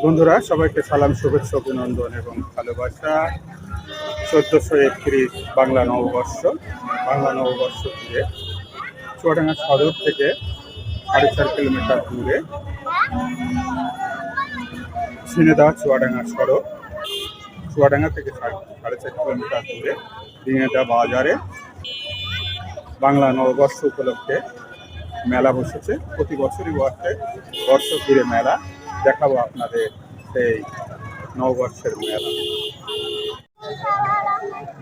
বন্ধুরা সবাইকে সালাম, শুভেচ্ছা, অভিনন্দন এবং ভালোবাসা। 1431 বাংলা নববর্ষ ঘিরে চুয়াডাঙ্গা সদর থেকে 4.5 কিলোমিটার দূরে ঝিনেদা চুয়াডাঙ্গা সড়ক, চুয়াডাঙ্গা থেকে 4.5 কিলোমিটার দূরে ঝিনেদা বাজারে বাংলা নববর্ষ উপলক্ষে মেলা বসেছে। প্রতি বছরই বর্ষ ঘিরে মেলা। দেখাবো আপনাদের সেই নববর্ষের মেলা।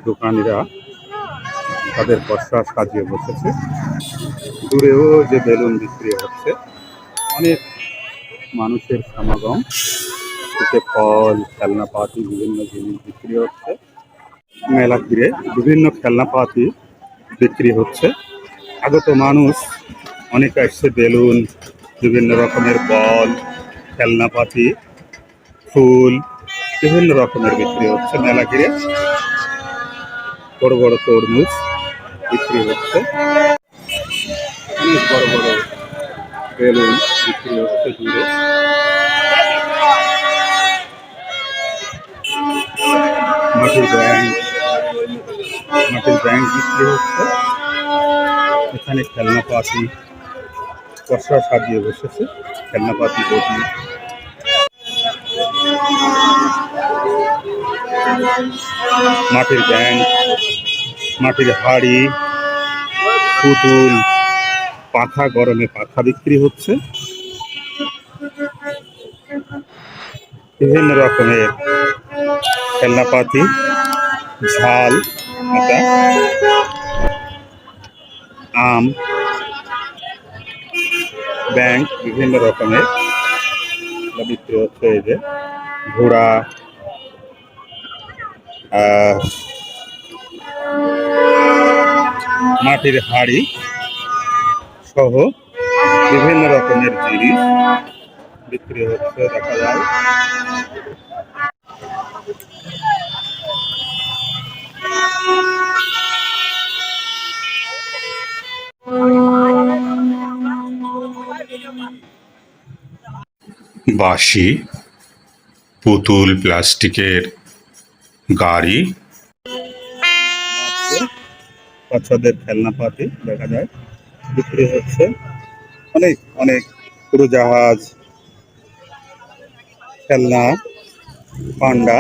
দোকানিরা তাদের পসরা সাজিয়ে বসেছে। দূরেও যে বেলুন বিক্রি হচ্ছে, অনেক মানুষের সমাগম। এতে ফল, খেলনাপাতি, বিভিন্ন জিনিস বিক্রি হচ্ছে। মেলা ঘিরে বিভিন্ন খেলনাপাতি বিক্রি হচ্ছে। আগত মানুষ অনেক আসছে। বেলুন, বিভিন্ন রকমের বল, খেলনাপাতি, ফুল, বিভিন্ন রকমের বিক্রি হচ্ছে মেলা ঘিরে। বড় বড় তরমুজ বিক্রি হচ্ছে, অনেক বড় বড় বেলুন বিক্রি হচ্ছে দূরে। মাটির ব্যাংক বিক্রি হচ্ছে। এখানে খেলনাপাতি পসরা সাজিয়ে বসেছে, খেলনাপাতি বটি। মাটির ব্যাংক, মাটির হাড়ি, পুতুল, পাখা, গরমে পাখা বিক্রি হচ্ছে। বিভিন্ন রকমের খেলনাপাতি, ঝাল, আম, ব্যাংক, বিভিন্ন রকমের বিক্রি হচ্ছে। এই যে ঘোড়া, মাটির হাড়ি সহ বিভিন্ন রকমের জিনিস বিক্রি হচ্ছে দেখা যায়। বাঁশি, পুতুল, প্লাস্টিকের গাড়ি, বাচ্চাদের খেলনাপাতি দেখা যায় বিক্রি হচ্ছে। অনেক অনেক উড়োজাহাজ, খেলনা, পান্ডা,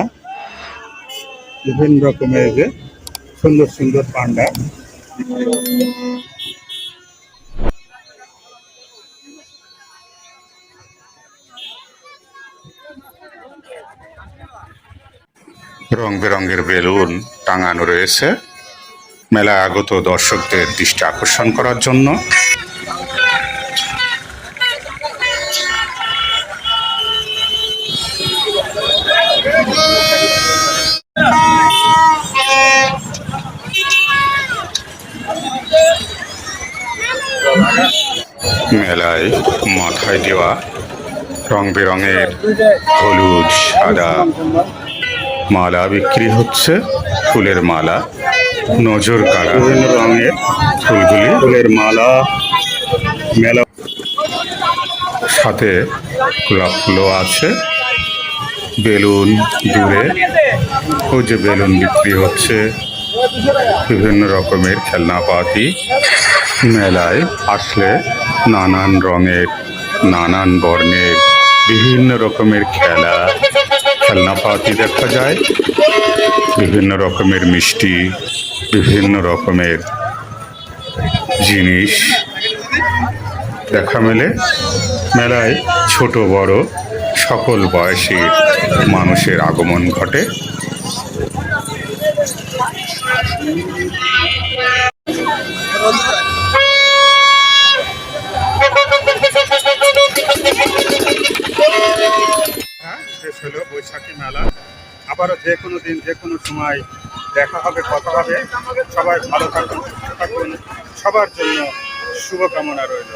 বিভিন্ন রকমের যে সুন্দর সুন্দর পান্ডা বিক্রি হচ্ছে। রং বেরঙের বেলুন টাঙানো রয়েছে মেলায় আগত দর্শকদের দৃষ্টি আকর্ষণ করার জন্য। মেলায় মাথায় দেওয়া রং বেরঙের হলুদ, সাদা মালা বিক্রি হচ্ছে। ফুলের মালা, নজর কাড়া বিভিন্ন রঙের ফুলগুলি, ফুলের মালা। মেলা সাথে ফুলও আছে। বেলুন দূরে, ও যে বেলুন বিক্রি হচ্ছে। বিভিন্ন রকমের খেলনাপাতি। মেলায় আসলে নানান রঙের, নানান বর্ণের বিভিন্ন রকমের খেলনাপাতি দেখা যায়। বিভিন্ন রকমের মিষ্টি, বিভিন্ন রকমের জিনিস দেখা মেলে। মেলায় ছোট বড় সকল বয়সী মানুষের আগমন ঘটে। শেষ হলো বৈশাখী মেলা। আবারও যে কোনো দিন, যে কোনো সময় দেখা হবে, কথা হবে। সবাই ভালো থাকুন, সুস্থ থাকুন। সবার জন্য শুভকামনা রইল।